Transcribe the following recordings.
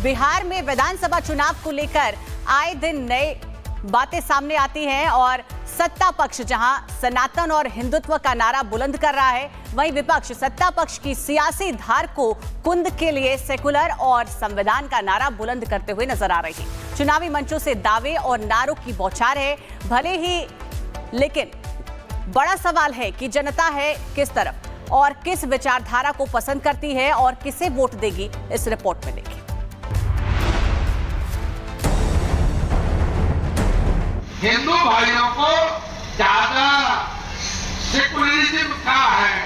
बिहार में विधानसभा चुनाव को लेकर आए दिन नए बातें सामने आती हैं और सत्ता पक्ष जहां सनातन और हिंदुत्व का नारा बुलंद कर रहा है, वहीं विपक्ष सत्ता पक्ष की सियासी धार को कुंद के लिए सेकुलर और संविधान का नारा बुलंद करते हुए नजर आ रही है। चुनावी मंचों से दावे और नारों की बौछार है भले ही, लेकिन बड़ा सवाल है कि जनता है किस तरफ और किस विचारधारा को पसंद करती है और किसे वोट देगी। इस रिपोर्ट में देखिए। हिंदू भाइयों को ज्यादा सेकुलरिज्म का है।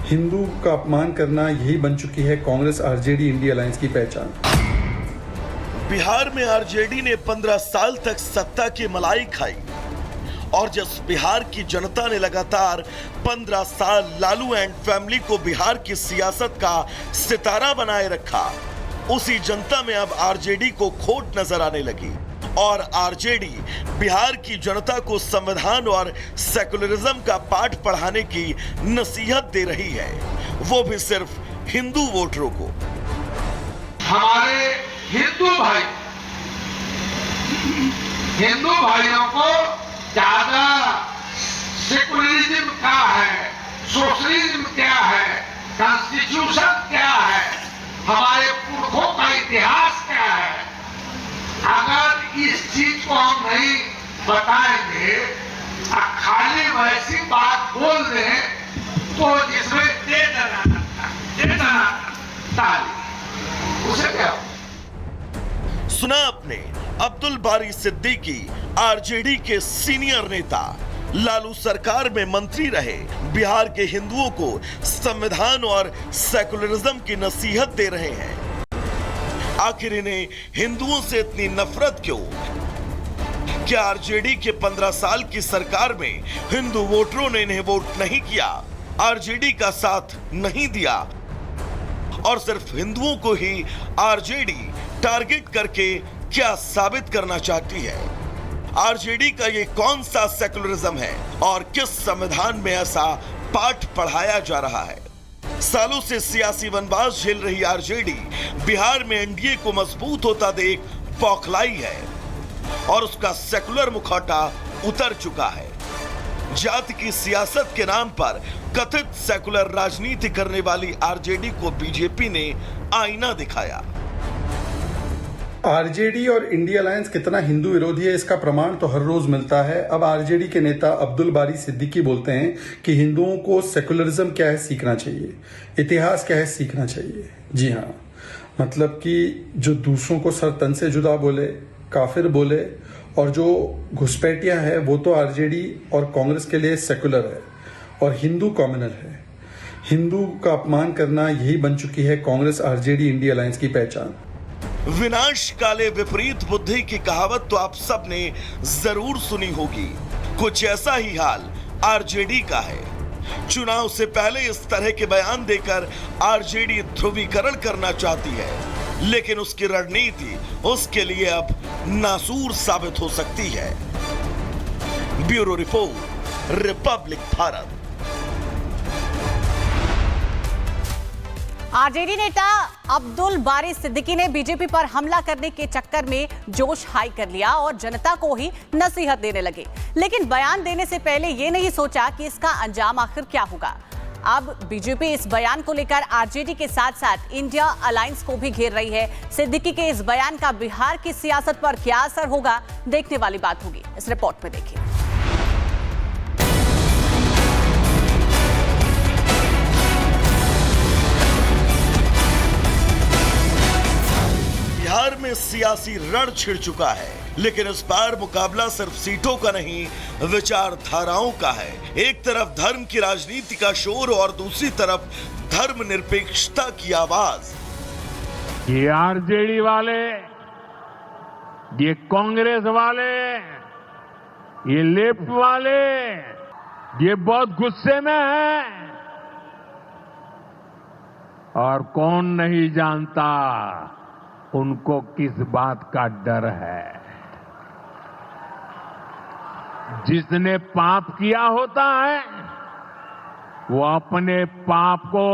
हिंदू का अपमान करना यही बन चुकी है कांग्रेस आरजेडी इंडिया अलायंस की पहचान। बिहार में आरजेडी ने 15 साल तक सत्ता की मलाई खाई और जिस बिहार की जनता ने लगातार 15 साल लालू एंड फैमिली को बिहार की सियासत का सितारा बनाए रखा, उसी जनता में अब आरजेडी को खोट नजर आने लगी और आरजेडी बिहार की जनता को संविधान और सेकुलरिज्म का पाठ पढ़ाने की नसीहत दे रही है, वो भी सिर्फ हिंदू वोटरों को। हमारे हिंदू भाइयों को ज्यादा सेकुलरिज्म क्या है, सोशलिज्म क्या है, कॉन्स्टिट्यूशन क्या है, हमारे पुरखों का इतिहास क्या है, अगर इस चीज को हम नहीं बताएंगे, खाली वैसी बात बोल दें तो जिसमें दे देना ताली, उसे क्या हो? सुना आपने अब्दुल बारी सिद्दीकी, आरजेडी के सीनियर नेता, लालू सरकार में मंत्री रहे, बिहार के हिंदुओं को संविधान और सेकुलरिज्म की नसीहत दे रहे हैं। आखिर इन्हें हिंदुओं से इतनी नफरत क्यों? क्या आरजेडी के 15 साल की सरकार में हिंदू वोटरों ने इन्हें वोट नहीं किया, आरजेडी का साथ नहीं दिया और सिर्फ हिंदुओं को ही आरजेडी टारगेट करके क्या साबित करना चाहती है? आरजेडी का ये कौन सा सेकुलरिज्म है और किस संविधान में ऐसा पाठ पढ़ाया जा रहा है? सालों से सियासी वनवास झेल रही आरजेडी बिहार में एनडीए को मजबूत होता देख बौखलाई है और उसका सेकुलर मुखौटा उतर चुका है। जाति की सियासत के नाम पर कथित सेकुलर राजनीति करने वाली आरजेडी को बीजेपी ने आईना दिखाया। आरजेडी और इंडिया अलायंस कितना हिंदू विरोधी है, इसका प्रमाण तो हर रोज मिलता है। अब आरजेडी के नेता अब्दुल बारी सिद्दीकी बोलते हैं कि हिंदुओं को सेकुलरिज्म क्या है सीखना चाहिए, इतिहास क्या है सीखना चाहिए। जी हाँ, मतलब कि जो दूसरों को सर तन से जुदा बोले, काफिर बोले और जो घुसपैठिया है, वो तो आरजेडी और कांग्रेस के लिए सेकुलर है और हिंदू कॉमनल है। हिंदू का अपमान करना यही बन चुकी है कांग्रेस आरजेडी इंडिया अलायंस की पहचान। विनाश काले विपरीत बुद्धि की कहावत तो आप सब ने जरूर सुनी होगी। कुछ ऐसा ही हाल आरजेडी का है। चुनाव से पहले इस तरह के बयान देकर आरजेडी ध्रुवीकरण करना चाहती है, लेकिन उसकी रणनीति उसके लिए अब नासूर साबित हो सकती है। Bureau report, Republic Bharat. RJD नेता अब्दुल बारी सिद्दीकी ने बीजेपी पर हमला करने के चक्कर में जोश हाई कर लिया और जनता को ही नसीहत देने लगे, लेकिन बयान देने से पहले ये नहीं सोचा कि इसका अंजाम आखिर क्या होगा। अब बीजेपी इस बयान को लेकर आरजेडी के साथ साथ इंडिया अलायंस को भी घेर रही है। सिद्दीकी के इस बयान का बिहार की सियासत पर क्या असर होगा, देखने वाली बात होगी। इस रिपोर्ट में देखिए। बिहार में सियासी रण छिड़ चुका है, लेकिन इस बार मुकाबला सिर्फ सीटों का नहीं, विचारधाराओं का है। एक तरफ धर्म की राजनीति का शोर और दूसरी तरफ धर्मनिरपेक्षता की आवाज। ये आरजेडी वाले, ये कांग्रेस वाले, ये लेफ्ट वाले, ये बहुत गुस्से में हैं और कौन नहीं जानता उनको किस बात का डर है। जिसने पाप किया होता है वो अपने पाप को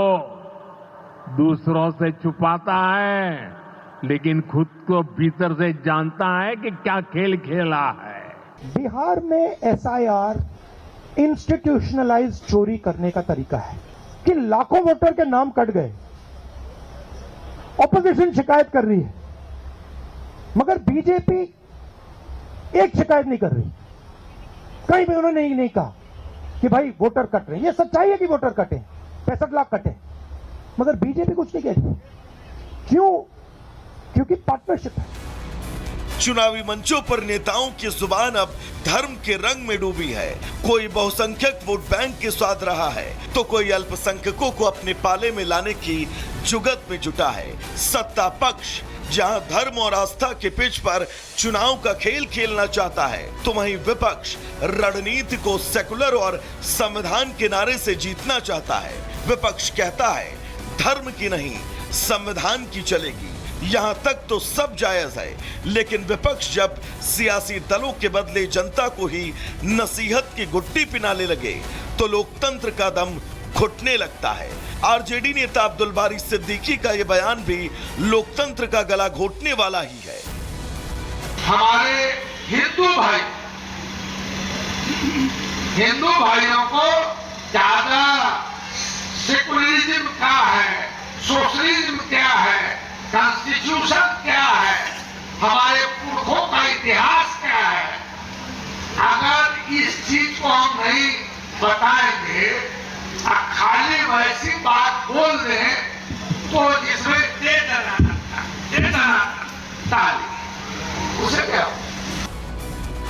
दूसरों से छुपाता है लेकिन खुद को भीतर से जानता है कि क्या खेल खेला है। बिहार में एसआईआर इंस्टीट्यूशनलाइज चोरी करने का तरीका है कि लाखों वोटर के नाम कट गए, ऑपोजिशन शिकायत कर रही है, मगर बीजेपी एक शिकायत नहीं कर रही। कहीं भी उन्होंने नहीं कहा कि भाई वोटर कट रहे हैं। ये सच्चाई है कि वोटर कटे, 65 लाख कटे, मगर बीजेपी कुछ नहीं कहती। क्यों? क्योंकि पार्टनरशिप है। चुनावी मंचों पर नेताओं की जुबान अब धर्म के रंग में डूबी है। कोई बहुसंख्यक वोट बैंक के स्वाद रहा है तो कोई अल्पसंख्यकों को अपने पाले में लाने की जुगत में जुटा है। सत्ता पक्ष जहां धर्म और आस्था के पिच पर चुनाव का खेल खेलना चाहता है, तो वहीं विपक्ष रणनीति को सेकुलर और संविधान के नारे से जीतना चाहता है। विपक्ष कहता है धर्म की नहीं, संविधान की चलेगी। यहां तक तो सब जायज है, लेकिन विपक्ष जब सियासी दलों के बदले जनता को ही नसीहत की गुट्टी पिनाने लगे तो लोकतंत्र का दम घुटने लगता है। आरजेडी नेता अब्दुल बारी सिद्दीकी का यह बयान भी लोकतंत्र का गला घोटने वाला ही है। हमारे हिंदू भाइयों को ज्यादा सेकुलरिज्म क्या है, सोशलिज्म क्या है, कॉन्स्टिट्यूशन क्या है, हमारे पुरखों का इतिहास क्या है, अगर इस चीज को हम नहीं बताएंगे, खाली वैसी बात बोल दें तो जिसमें दे देना ताली, उसे क्या हो?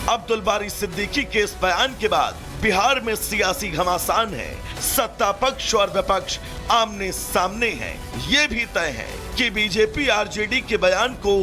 अब्दुल बारी सिद्दीकी के इस बयान के बाद बिहार में सियासी घमासान है। सत्ता पक्ष और विपक्ष आमने सामने हैं। ये भी तय है कि बीजेपी आरजेडी के बयान को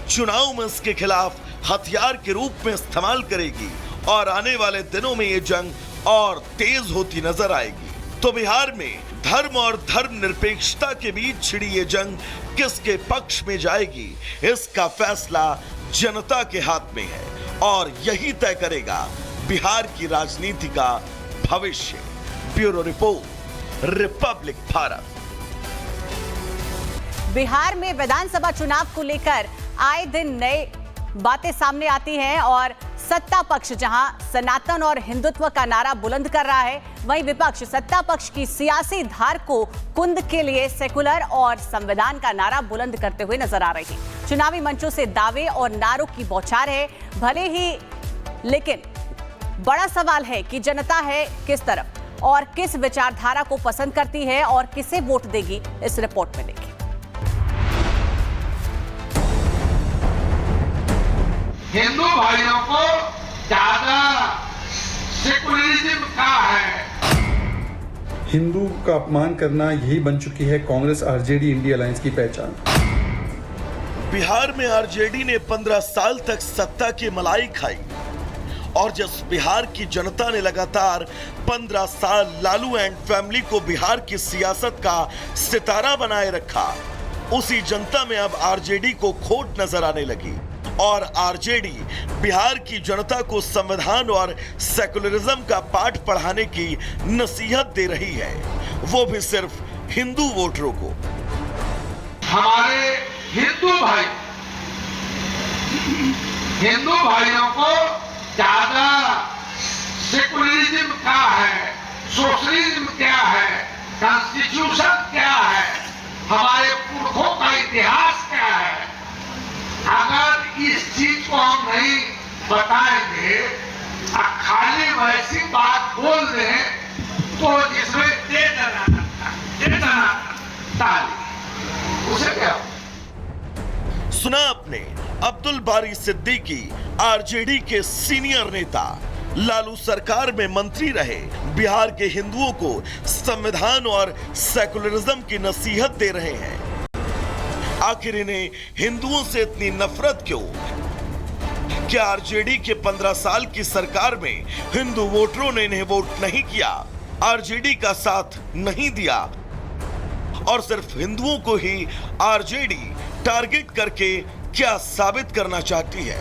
चुनाव में इसके खिलाफ हथियार के रूप में इस्तेमाल करेगी और आने वाले दिनों में ये जंग और तेज होती नजर आएगी। तो बिहार में धर्म और धर्मनिरपेक्षता के बीच छिड़ी ये जंग किसके पक्ष में जाएगी, इसका फैसला जनता के हाथ में है और यही तय करेगा बिहार की राजनीति का भविष्य। Bureau report, Republic Bharat. Bihar में विधानसभा चुनाव को लेकर आए दिन नई बातें सामने आती हैं और सत्ता पक्ष जहां सनातन और हिंदुत्व का नारा बुलंद कर रहा है, वहीं विपक्ष सत्ता पक्ष की सियासी धार को कुंद के लिए सेकुलर और संविधान का नारा बुलंद करते हुए नजर आ रही है। चुनावी मंचों से दावे और नारों की बौछार है भले ही, लेकिन बड़ा सवाल है कि जनता है किस तरफ और किस विचारधारा को पसंद करती है और किसे वोट देगी। इस रिपोर्ट में देखिए। हिंदू भाइयों को ज्यादा सेकुलरिज्म क्या है, हिंदू का अपमान करना यही बन चुकी है कांग्रेस आरजेडी इंडिया अलायंस की पहचान। बिहार में आरजेडी ने 15 साल तक सत्ता की मलाई खाई और जिस बिहार की जनता ने लगातार 15 साल लालू एंड फैमिली को बिहार की सियासत का सितारा बनाए रखा, उसी जनता में अब आरजेडी को खोट नजर आने लगी और आरजेडी बिहार की जनता को संविधान और सेकुलरिज्म का पाठ पढ़ाने की नसीहत दे रही है, वो भी सिर्फ हिंदू वोटरों को। हमारे हिंदू भाइयों को ज्यादा सेकुलरिज्म क्या है, सोशलिज्म क्या है, कॉन्स्टिट्यूशन क्या है, हमारे पुरखों का इतिहास क्या है, अगर इस चीज को हम नहीं बताएंगे, खाली वैसी बात बोल दें तो जिसमें दे देना ताली, उसे क्या हो? सुना आपने अब्दुल बारी सिद्दीकी, आरजेडी के सीनियर नेता, लालू सरकार में मंत्री रहे, बिहार के हिंदुओं को संविधान और सेकुलरिज्म की नसीहत दे रहे हैं। आखिर इन्हें हिंदुओं से इतनी नफरत क्यों? क्या आरजेडी के 15 साल की सरकार में हिंदू वोटरों ने इन्हें वोट नहीं किया, आरजेडी का साथ नहीं दिया और सिर्फ हिंदुओं को ही आरजेडी टारगेट करके क्या साबित करना चाहती है?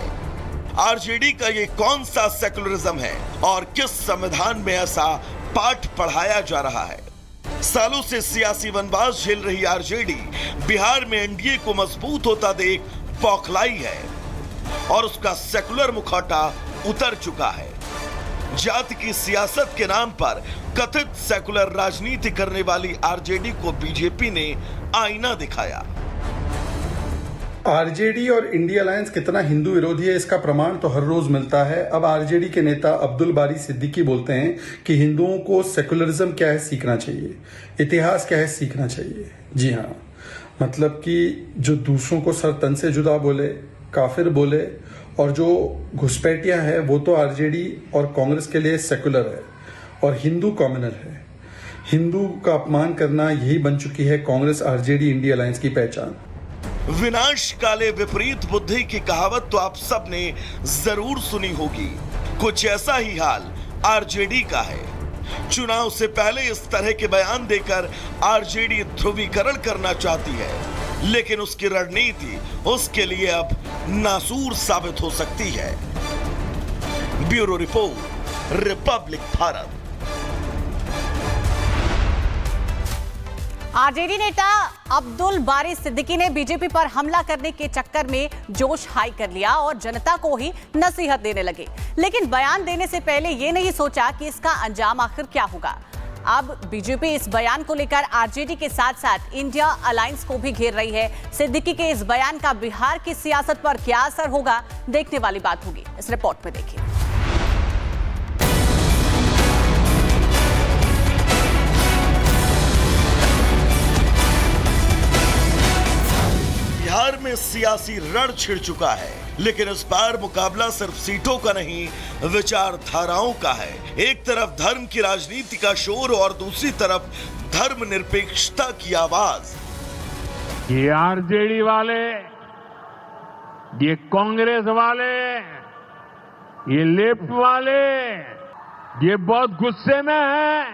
आरजेडी का ये कौन सा सेकुलरिज्म है और किस संविधान में ऐसा पाठ पढ़ाया जा रहा है? सालों से सियासी वनवास झेल रही आरजेडी बिहार में एनडीए को मजबूत होता देख बौखलाई है और उसका सेकुलर मुखौटा उतर चुका है। जाति की सियासत के नाम पर कथित सेकुलर राजनीति करने वाली आरजेडी को बीजेपी ने आईना दिखाया। आरजेडी और इंडिया अलायंस कितना हिंदू विरोधी है इसका प्रमाण तो हर रोज मिलता है। अब आरजेडी के नेता अब्दुल बारी सिद्दीकी बोलते हैं कि हिंदुओं को सेकुलरिज्म क्या है सीखना चाहिए, इतिहास क्या है सीखना चाहिए। जी हाँ, मतलब कि जो दूसरों को सर तन से जुदा बोले, काफिर बोले और जो घुसपैठिया है वो तो आरजेडी और कांग्रेस के लिए सेकुलर है और हिंदू कॉम्युनल है। हिंदू का अपमान करना यही बन चुकी है कांग्रेस आरजेडी इंडिया अलायंस की पहचान। विनाश काले विपरीत बुद्धि की कहावत तो आप सब ने जरूर सुनी होगी। कुछ ऐसा ही हाल आरजेडी का है। चुनाव से पहले इस तरह के बयान देकर आरजेडी ध्रुवीकरण करना चाहती है, लेकिन उसकी रणनीति उसके लिए अब नासूर साबित हो सकती है। Bureau report, Republic Bharat. RJD नेता अब्दुल बारी सिद्दीकी ने बीजेपी पर हमला करने के चक्कर में जोश हाई कर लिया और जनता को ही नसीहत देने लगे, लेकिन बयान देने से पहले यह नहीं सोचा कि इसका अंजाम आखिर क्या होगा। अब बीजेपी इस बयान को लेकर आरजेडी के साथ साथ इंडिया अलायंस को भी घेर रही है। सिद्दीकी के इस बयान का बिहार की सियासत पर क्या असर होगा, देखने वाली बात होगी। इस रिपोर्ट में देखिए। बिहार में सियासी रण छिड़ चुका है, लेकिन इस बार मुकाबला सिर्फ सीटों का नहीं, विचारधाराओं का है। एक तरफ धर्म की राजनीति का शोर और दूसरी तरफ धर्मनिरपेक्षता की आवाज। ये आरजेडी वाले, ये कांग्रेस वाले, ये लेफ्ट वाले, ये बहुत गुस्से में हैं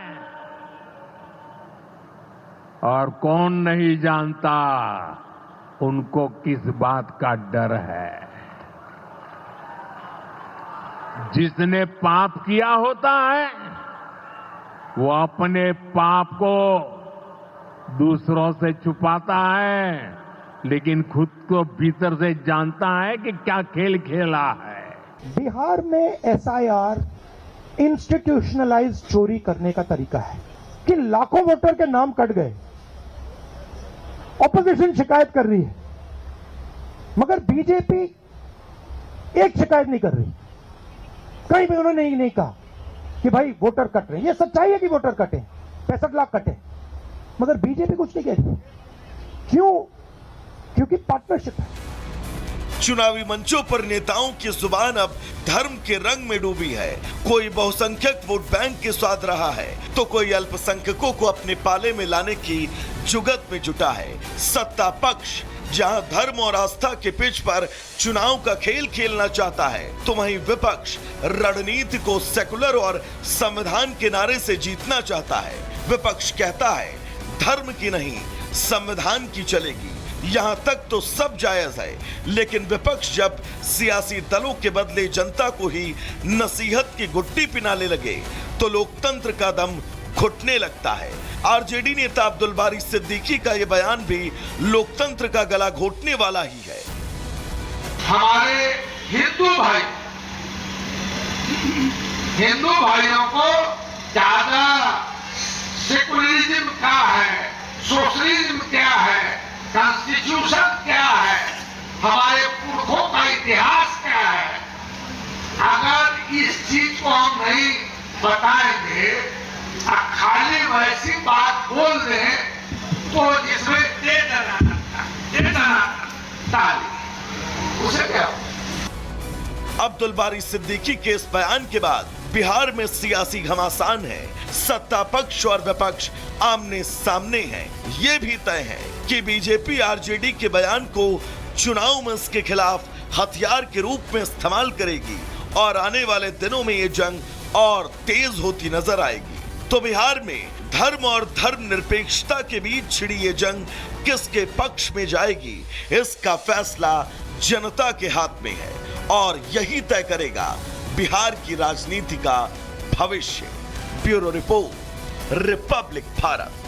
और कौन नहीं जानता उनको किस बात का डर है। जिसने पाप किया होता है वो अपने पाप को दूसरों से छुपाता है, लेकिन खुद को भीतर से जानता है कि क्या खेल खेला है। बिहार में एसआईआर इंस्टीट्यूशनलाइज चोरी करने का तरीका है कि लाखों वोटर के नाम कट गए। ऑपोजिशन शिकायत कर रही है, मगर बीजेपी एक शिकायत नहीं कर रही। कहीं भी उन्होंने नहीं कहा कि भाई वोटर कट रहे हैं। ये सच्चाई है कि वोटर कटे, 65 लाख कटे, मगर बीजेपी कुछ नहीं कह रही। क्यों? क्योंकि पार्टनरशिप है। चुनावी मंचों पर नेताओं की जुबान अब धर्म के रंग में डूबी है। कोई बहुसंख्यक वोट बैंक के स्वाद रहा है, तो कोई अल्पसंख्यकों को अपने पाले में लाने की जुगत में जुटा है। सत्ता पक्ष जहां धर्म और आस्था के पिच पर चुनाव का खेल खेलना चाहता है, तो वहीं विपक्ष रणनीति को सेकुलर और संविधान के नारे से जीतना चाहता है। विपक्ष कहता है धर्म की नहीं, संविधान की चलेगी। यहां तक तो सब जायज है, लेकिन विपक्ष जब सियासी दलों के बदले जनता को ही नसीहत की गुट्टी पिनाने लगे, तो लोकतंत्र का दम घुटने लगता है। आरजेडी नेता अब्दुल बारी सिद्दीकी का यह बयान भी लोकतंत्र का गला घोटने वाला ही है। हमारे हिंदू भाइयों को ज्यादा सेकुलरिज्म क्या है, सोशलिज्म क्या है, कॉन्स्टिट्यूशन क्या है, हमारे पुरखों का इतिहास क्या है, अगर इस चीज को हम नहीं बताएंगे, खाली वैसी बात बोल दें तो जिसमें दे देना ताली, उसे क्या? अब्दुल बारी सिद्दीकी के इस बयान के बाद बिहार में सियासी घमासान है। सत्ता पक्ष और विपक्ष आमने सामने हैं। ये भी तय है कि बीजेपी आरजेडी के बयान को चुनाव में इसके खिलाफ हथियार के रूप में इस्तेमाल करेगी और आने वाले दिनों में ये जंग और तेज होती नजर आएगी। तो बिहार में धर्म और धर्मनिरपेक्षता के बीच छिड़ी ये जंग किसके पक्ष में जाएगी, इसका फैसला जनता के हाथ में है और यही तय करेगा बिहार की राजनीति का भविष्य। Bureau report, Republic Bharat.